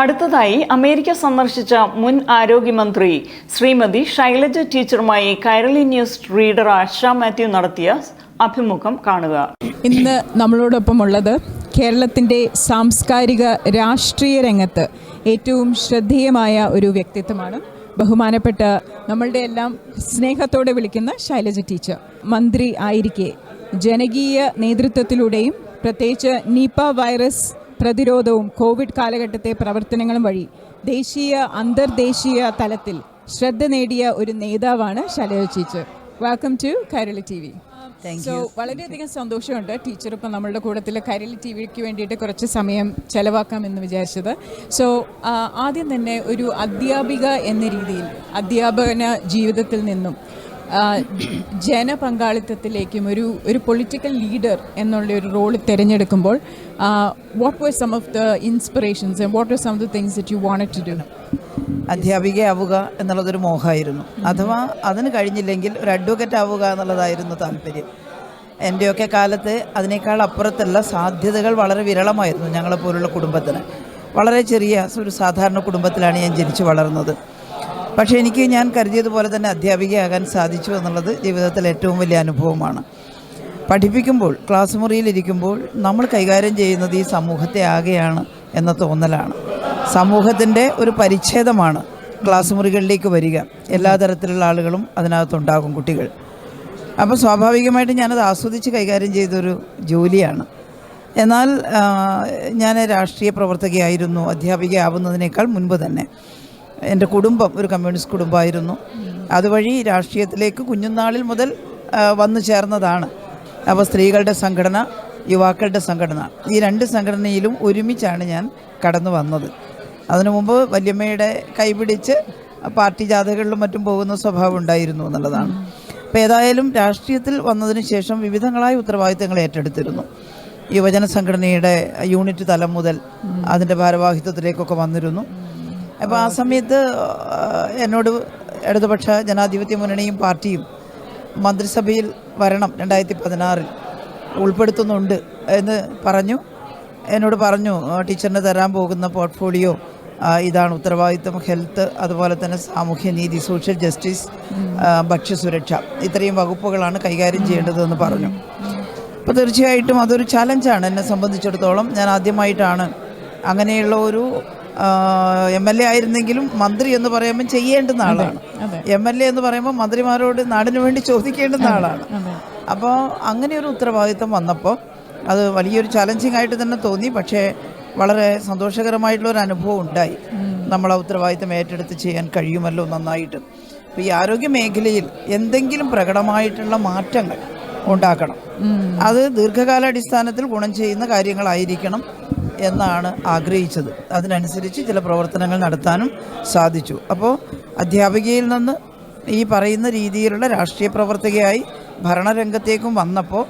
അടുത്തതായി അമേരിക്ക സന്ദർശിച്ച മുൻ ആരോഗ്യമന്ത്രി ശ്രീമതി ശൈലജ ടീച്ചറുമായി കൈരളി ന്യൂസ് റീഡർ ആശ മാത്യു നടത്തിയ അഭിമുഖം കാണുക. ഇന്ന് നമ്മളോടൊപ്പം ഉള്ളത് കേരളത്തിൻ്റെ സാംസ്കാരിക രാഷ്ട്രീയ രംഗത്ത് ഏറ്റവും ശ്രദ്ധേയമായ ഒരു വ്യക്തിത്വമാണ്. ബഹുമാനപ്പെട്ട നമ്മളുടെ എല്ലാം സ്നേഹത്തോടെ വിളിക്കുന്ന ശൈലജ ടീച്ചർ. മന്ത്രി ആയിരിക്കെ ജനകീയ നേതൃത്വത്തിലൂടെയും പ്രത്യേകിച്ച് നിപ വൈറസ് പ്രതിരോധവും കോവിഡ് കാലഘട്ടത്തെ പ്രവർത്തനങ്ങളും വഴി ദേശീയ അന്തർദേശീയ തലത്തിൽ ശ്രദ്ധ നേടിയ ഒരു നേതാവാണ് Shailaja teacher. Welcome to Kairali T V. So വളരെയധികം സന്തോഷമുണ്ട് ടീച്ചർ ഇപ്പം നമ്മളുടെ കൂട്ടത്തിൽ കൈരളി ടി വിക്ക് വേണ്ടിയിട്ട് കുറച്ച് സമയം ചെലവാക്കാമെന്ന് വിചാരിച്ചത്. സോ ആദ്യം തന്നെ ഒരു അധ്യാപിക എന്ന രീതിയിൽ അധ്യാപന ജീവിതത്തിൽ നിന്നും ജനപങ്കാളിത്തത്തിലേക്കും ഒരു പൊളിറ്റിക്കൽ ലീഡർ എന്നുള്ള ഒരു റോൾ തിരഞ്ഞെടുക്കുമ്പോൾ what were some of the inspirations and what are some of the things that you wanted to do? അധ്യാപികയാവുക എന്നുള്ളതൊരു മോഹമായിരുന്നു. അഥവാ അതിന് കഴിഞ്ഞില്ലെങ്കിൽ ഒരു അഡ്വക്കേറ്റ് ആവുക എന്നുള്ളതായിരുന്നു താല്പര്യം. എൻ്റെയൊക്കെ കാലത്ത് അതിനേക്കാൾ അപ്പുറത്തുള്ള സാധ്യതകൾ വളരെ വിരളമായിരുന്നു. ഞങ്ങളെപ്പോലുള്ള കുടുംബത്തിന് വളരെ ചെറിയ ഒരു സാധാരണ കുടുംബത്തിലാണ് ഞാൻ ജനിച്ചു വളർന്നത്. പക്ഷേ എനിക്ക് ഞാൻ കരുതിയതുപോലെ തന്നെ അധ്യാപികയാകാൻ സാധിച്ചു എന്നുള്ളത് ജീവിതത്തിൽ ഏറ്റവും വലിയ അനുഭവമാണ്. പഠിപ്പിക്കുമ്പോൾ ക്ലാസ് മുറിയിലിരിക്കുമ്പോൾ നമ്മൾ കൈകാര്യം ചെയ്യുന്നത് ഈ സമൂഹത്തെ ആകെയാണ് എന്ന തോന്നലാണ്. സമൂഹത്തിൻ്റെ ഒരു പരിച്ഛേദമാണ് ക്ലാസ് മുറികളിലേക്ക് വരിക. എല്ലാ തരത്തിലുള്ള ആളുകളും അതിനകത്തുണ്ടാകും, കുട്ടികൾ. അപ്പോൾ സ്വാഭാവികമായിട്ട് ഞാനത് ആസ്വദിച്ച് കൈകാര്യം ചെയ്തൊരു ജോലിയാണ്. എന്നാൽ ഞാൻ രാഷ്ട്രീയ പ്രവർത്തകയായിരുന്നു അധ്യാപികയാവുന്നതിനേക്കാൾ മുൻപ് തന്നെ. എൻ്റെ കുടുംബം ഒരു കമ്മ്യൂണിസ്റ്റ് കുടുംബമായിരുന്നു. അതുവഴി രാഷ്ട്രീയത്തിലേക്ക് കുഞ്ഞുനാളിൽ മുതൽ വന്നു ചേർന്നതാണ്. അപ്പോൾ സ്ത്രീകളുടെ സംഘടന, യുവാക്കളുടെ സംഘടന, ഈ രണ്ട് സംഘടനയിലും ഒരുമിച്ചാണ് ഞാൻ കടന്നു വന്നത്. അതിനു മുമ്പ് വല്യമ്മയുടെ കൈപിടിച്ച് പാർട്ടി ജാഥകളിലും മറ്റും പോകുന്ന സ്വഭാവം ഉണ്ടായിരുന്നു എന്നുള്ളതാണ്. അപ്പോൾ ഏതായാലും രാഷ്ട്രീയത്തിൽ വന്നതിന് ശേഷം വിവിധങ്ങളായ ഉത്തരവാദിത്തങ്ങൾ ഏറ്റെടുത്തിരുന്നു. യുവജന സംഘടനയുടെ യൂണിറ്റ് തലം മുതൽ അതിൻ്റെ ഭാരവാഹിത്വത്തിലേക്കൊക്കെ വന്നിരുന്നു. അപ്പോൾ ആ സമയത്ത് എന്നോട് ഇടതുപക്ഷ ജനാധിപത്യ മുന്നണിയും പാർട്ടിയും മന്ത്രിസഭയിൽ വരണം 2016 ഉൾപ്പെടുത്തുന്നുണ്ട് എന്ന് പറഞ്ഞു. എന്നോട് പറഞ്ഞു, ടീച്ചറിന് തരാൻ പോകുന്ന പോർട്ട്ഫോളിയോ ഇതാണ്, ഉത്തരവാദിത്വം, ഹെൽത്ത്, അതുപോലെ തന്നെ സാമൂഹ്യനീതി, സോഷ്യൽ ജസ്റ്റിസ്, ഭക്ഷ്യസുരക്ഷ, ഇത്രയും വകുപ്പുകളാണ് കൈകാര്യം ചെയ്യേണ്ടതെന്ന് പറഞ്ഞു. അപ്പോൾ തീർച്ചയായിട്ടും അതൊരു ചലഞ്ചാണ് എന്നെ സംബന്ധിച്ചിടത്തോളം. ഞാൻ ആദ്യമായിട്ടാണ് അങ്ങനെയുള്ള ഒരു MLA ആയിരുന്നെങ്കിലും മന്ത്രി എന്ന് പറയുമ്പോൾ ചെയ്യേണ്ടുന്ന ആളാണ്. MLA എന്ന് പറയുമ്പോൾ മന്ത്രിമാരോട് നാടിനു വേണ്ടി ചോദിക്കേണ്ടുന്ന ആളാണ്. അപ്പോൾ അങ്ങനെ ഒരു ഉത്തരവാദിത്വം വന്നപ്പോൾ അത് വലിയൊരു ചലഞ്ചിങ് ആയിട്ട് തന്നെ തോന്നി. പക്ഷേ വളരെ സന്തോഷകരമായിട്ടുള്ളൊരു അനുഭവം ഉണ്ടായി. നമ്മൾ ആ ഉത്തരവാദിത്വം ഏറ്റെടുത്ത് ചെയ്യാൻ കഴിയുമല്ലോ നന്നായിട്ട്. അപ്പോൾ ഈ ആരോഗ്യ മേഖലയിൽ എന്തെങ്കിലും പ്രകടമായിട്ടുള്ള മാറ്റങ്ങൾ ഉണ്ടാക്കണം. അത് ദീർഘകാലാടിസ്ഥാനത്തിൽ ഗുണം ചെയ്യുന്ന കാര്യങ്ങളായിരിക്കണം എന്നാണ് ആഗ്രഹിച്ചത്. അതിനനുസരിച്ച് ചില പ്രവർത്തനങ്ങൾ നടത്താനും സാധിച്ചു. അപ്പോൾ അധ്യാപികയിൽ നിന്ന് ഈ പറയുന്ന രീതിയിലുള്ള രാഷ്ട്രീയ പ്രവർത്തകയായി ഭരണരംഗത്തേക്കും വന്നപ്പോൾ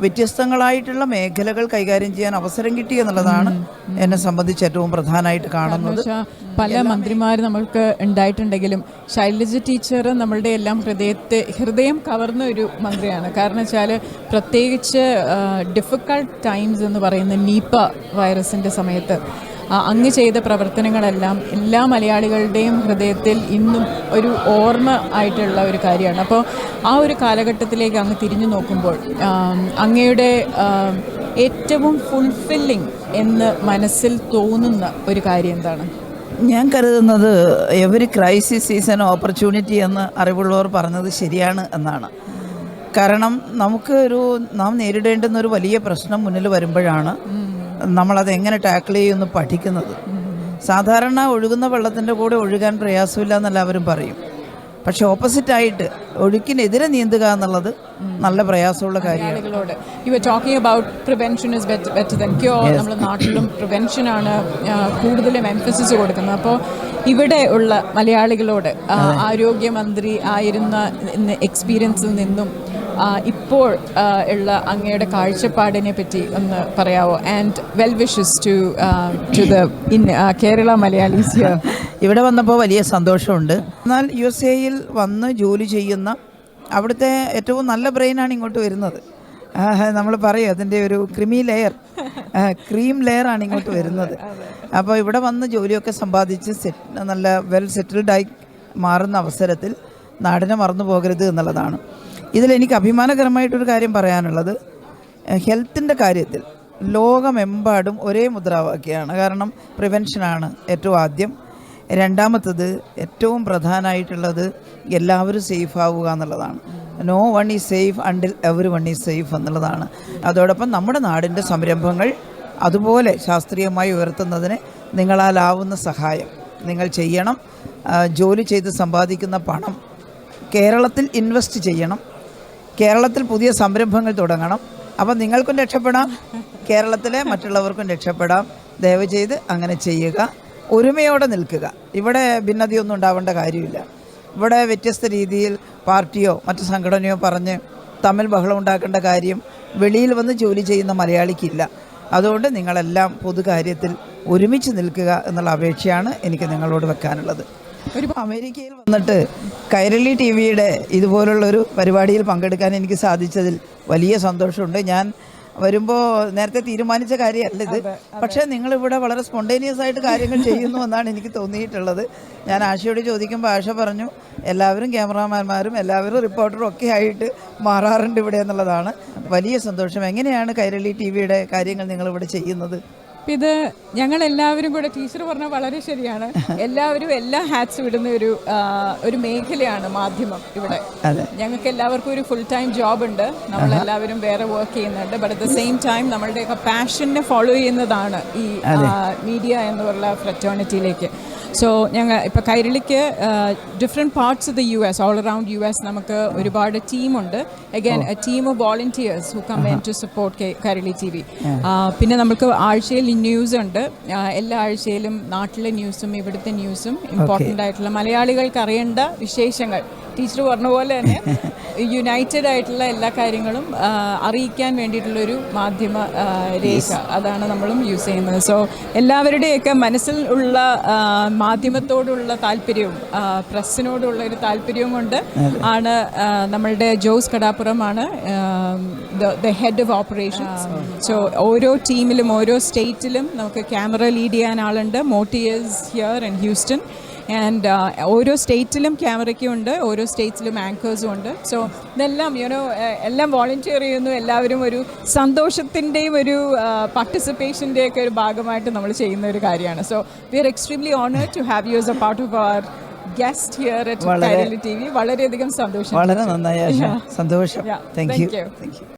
വ്യത്യസ്തങ്ങളായിട്ടുള്ള മേഖലകൾ കൈകാര്യം ചെയ്യാൻ അവസരം കിട്ടി എന്നുള്ളതാണ് എന്നെ സംബന്ധിച്ച് ഏറ്റവും പ്രധാനമായിട്ട് കാണുന്നത്. പല മന്ത്രിമാർ നമ്മൾക്ക് ഉണ്ടായിട്ടുണ്ടെങ്കിലും ശൈലജ ടീച്ചർ നമ്മളുടെ എല്ലാം ഹൃദയം കവർന്ന ഒരു മന്ത്രിയാണ്. കാരണം വെച്ചാൽ പ്രത്യേകിച്ച് ഡിഫിക്കൾട്ട് ടൈംസ് എന്ന് പറയുന്ന നിപ വൈറസിൻ്റെ സമയത്ത് അങ്ങ് ചെയ്ത പ്രവർത്തനങ്ങളെല്ലാം എല്ലാ മലയാളികളുടെയും ഹൃദയത്തിൽ ഇന്നും ഒരു ഓർമ്മ ആയിട്ടുള്ള ഒരു കാര്യമാണ്. അപ്പോൾ ആ ഒരു കാലഘട്ടത്തിലേക്ക് അങ്ങ് തിരിഞ്ഞു നോക്കുമ്പോൾ അങ്ങയുടെ ഏറ്റവും ഫുൾഫില്ലിംഗ് എന്ന് മനസ്സിൽ തോന്നുന്ന ഒരു കാര്യം എന്താണ്? ഞാൻ കരുതുന്നത് every crisis is an opportunity എന്ന് അറിവുള്ളവർ പറഞ്ഞത് ശരിയാണ് എന്നാണ്. കാരണം നാം നേരിടേണ്ടുന്ന ഒരു വലിയ പ്രശ്നം മുന്നിൽ വരുമ്പോഴാണ് നമ്മളതെങ്ങനെ ടാക്കിൾ ചെയ്യുമെന്ന് പഠിക്കുന്നത്. സാധാരണ ഒഴുകുന്ന വെള്ളത്തിൻ്റെ കൂടെ ഒഴുകാൻ പ്രയാസമില്ല എന്നെല്ലാവരും പറയും. പക്ഷെ ഓപ്പോസിറ്റായിട്ട് ഒഴുക്കിനെതിരെ നീന്തുക എന്നുള്ളത് നല്ല പ്രയാസമുള്ള കാര്യമാണ്. You are talking about prevention is better than cure. നമ്മുടെ നാട്ടിലും പ്രിവെൻഷനാണ് കൂടുതലും എംഫസിസ് കൊടുക്കുന്നത്. അപ്പോൾ ഇവിടെ ഉള്ള മലയാളികളോട് ആരോഗ്യമന്ത്രി ആയിരുന്ന എക്സ്പീരിയൻസിൽ നിന്നും ഇപ്പോൾ ഉള്ള അങ്ങയുടെ കാഴ്ചപ്പാടിനെ പറ്റി ഒന്ന് പറയാവോ? And well wishes to the Kerala Malayalis here. ഇവിടെ വന്നപ്പോൾ വലിയ സന്തോഷമുണ്ട്. എന്നാൽ USA വന്ന് ജോലി ചെയ്യുന്ന അവിടുത്തെ ഏറ്റവും നല്ല ബ്രെയിനാണ് ഇങ്ങോട്ട് വരുന്നത്. നമ്മൾ പറയും അതിൻ്റെ ഒരു ക്രിമി ലെയർ ക്രീം ലെയറാണ് ഇങ്ങോട്ട് വരുന്നത്. അപ്പോൾ ഇവിടെ വന്ന് ജോലിയൊക്കെ സമ്പാദിച്ച് നല്ല വെൽ സെറ്റിൽഡായി മാറുന്ന അവസരത്തിൽ നാടിനെ മറന്നു പോകരുത് എന്നുള്ളതാണ്. ഇതിലെനിക്ക് അഭിമാനകരമായിട്ടൊരു കാര്യം പറയാനുള്ളത്, ഹെൽത്തിൻ്റെ കാര്യത്തിൽ ലോകമെമ്പാടും ഒരേ മുദ്രാവാക്യമാണ്. കാരണം പ്രിവെൻഷനാണ് ഏറ്റവും ആദ്യം. രണ്ടാമത്തത് ഏറ്റവും പ്രധാനമായിട്ടുള്ളത് എല്ലാവരും സേഫ് ആവുക എന്നുള്ളതാണ്. No one is safe until everyone is safe എന്നുള്ളതാണ്. അതോടൊപ്പം നമ്മുടെ നാടിൻ്റെ സംരംഭങ്ങൾ അതുപോലെ ശാസ്ത്രീയമായി ഉയർത്തുന്നതിന് നിങ്ങളാലാവുന്ന സഹായം നിങ്ങൾ ചെയ്യണം. ജോലി ചെയ്ത് സമ്പാദിക്കുന്ന പണം കേരളത്തിൽ ഇൻവെസ്റ്റ് ചെയ്യണം. കേരളത്തിൽ പുതിയ സംരംഭങ്ങൾ തുടങ്ങണം. അപ്പം നിങ്ങൾക്കും രക്ഷപ്പെടാം, കേരളത്തിലെ മറ്റുള്ളവർക്കും രക്ഷപ്പെടാം. ദയവ് ചെയ്ത് അങ്ങനെ ചെയ്യുക. ഒരുമയോടെ നിൽക്കുക. ഇവിടെ ഭിന്നതയൊന്നും ഉണ്ടാവേണ്ട കാര്യമില്ല. ഇവിടെ വ്യത്യസ്ത രീതിയിൽ പാർട്ടിയോ മറ്റു സംഘടനയോ പറഞ്ഞ് തമ്മിൽ ബഹളം ഉണ്ടാക്കേണ്ട കാര്യം വെളിയിൽ വന്ന് ജോലി ചെയ്യുന്ന മലയാളിക്കില്ല. അതുകൊണ്ട് നിങ്ങളെല്ലാം പൊതുകാര്യത്തിൽ ഒരുമിച്ച് നിൽക്കുക എന്നുള്ള അപേക്ഷയാണ് എനിക്ക് നിങ്ങളോട് വെക്കാനുള്ളത്. അമേരിക്കയിൽ വന്നിട്ട് കൈരളി TV-യുടെ ഇതുപോലുള്ളൊരു പരിപാടിയിൽ പങ്കെടുക്കാൻ എനിക്ക് സാധിച്ചതിൽ വലിയ സന്തോഷമുണ്ട്. ഞാൻ വരുമ്പോൾ നേരത്തെ തീരുമാനിച്ച കാര്യമല്ല ഇത്. പക്ഷേ നിങ്ങളിവിടെ വളരെ സ്പോണ്ടേനിയസ് ആയിട്ട് കാര്യങ്ങൾ ചെയ്യുന്നു എന്നാണ് എനിക്ക് തോന്നിയിട്ടുള്ളത്. ഞാൻ ആശയോട് ചോദിക്കുമ്പോൾ ആശ പറഞ്ഞു എല്ലാവരും ക്യാമറാമാന്മാരും എല്ലാവരും റിപ്പോർട്ടറും ഒക്കെ ആയിട്ട് മാറാറുണ്ട് ഇവിടെ എന്നുള്ളതാണ്. വലിയ സന്തോഷം. എങ്ങനെയാണ് കൈരളി TV-യുടെ കാര്യങ്ങൾ നിങ്ങളിവിടെ ചെയ്യുന്നത്? ഇത് ഞങ്ങളെല്ലാവരും കൂടെ, ടീച്ചർ പറഞ്ഞാൽ വളരെ ശരിയാണ്, എല്ലാവരും എല്ലാ ഹാറ്റ്സും ഇടുന്ന ഒരു മേഖലയാണ് മാധ്യമം ഇവിടെ. ഞങ്ങൾക്ക് എല്ലാവർക്കും ഒരു ഫുൾ ടൈം ജോബ് ഉണ്ട്. നമ്മളെല്ലാവരും വേറെ വർക്ക് ചെയ്യുന്നുണ്ട്. But at the same time നമ്മളുടെയൊക്കെ പാഷനെ ഫോളോ ചെയ്യുന്നതാണ് ഈ മീഡിയ എന്നുള്ള ഫ്രറ്റേണിറ്റിയിലേക്ക്. സോ ഞങ്ങൾ ഇപ്പോൾ കൈരളിക്ക് different parts of the US, all around US നമുക്ക് ഒരുപാട് ടീമുണ്ട്. Again a team of volunteers who come in to support Kairali TV. പിന്നെ നമുക്ക് ആഴ്ചയിൽ ന്യൂസ് ഉണ്ട്. എല്ലാ ആഴ്ചയിലും നാട്ടിലെ ന്യൂസും ഇവിടുത്തെ ന്യൂസും ഇമ്പോർട്ടൻ്റ് ആയിട്ടുള്ള മലയാളികൾക്ക് അറിയേണ്ട വിശേഷങ്ങൾ, ടീച്ചർ പറഞ്ഞ പോലെ തന്നെ യുണൈറ്റഡ് ആയിട്ടുള്ള എല്ലാ കാര്യങ്ങളും അറിയിക്കാൻ വേണ്ടിയിട്ടുള്ളൊരു മാധ്യമ രേഖ, അതാണ് നമ്മളും യൂസ് ചെയ്യുന്നത്. സോ എല്ലാവരുടെയൊക്കെ മനസ്സിൽ ഉള്ള മാധ്യമത്തോടുള്ള താല്പര്യവും പ്രസ്സിനോടുള്ള ഒരു താല്പര്യവും കൊണ്ട് ആണ് നമ്മളുടെ ജോസ് കടാപ്പുറമാണ് the head of operations. So ഓരോ ടീമിലും ഓരോ സ്റ്റേറ്റിലും നമുക്ക് ക്യാമറ ലീഡ് ചെയ്യാൻ ആളുണ്ട്. Moti is here in Houston. And ഓരോ സ്റ്റേറ്റിലും ക്യാമറയ്ക്കും ഉണ്ട്, ഓരോ സ്റ്റേറ്റിലും ആങ്കേഴ്സും ഉണ്ട്. സോ ഇതെല്ലാം എല്ലാം വോളണ്ടിയർ ചെയ്യുന്നു. എല്ലാവരും ഒരു സന്തോഷത്തിൻ്റെയും ഒരു പാർട്ടിസിപ്പേഷൻ്റെയൊക്കെ ഒരു ഭാഗമായിട്ട് നമ്മൾ ചെയ്യുന്ന ഒരു കാര്യമാണ്. So we are extremely honoured to have you as a part of our guest here at Kairali TV. വളരെയധികം സന്തോഷം. വളരെ നന്നായി, സന്തോഷം. Thank U.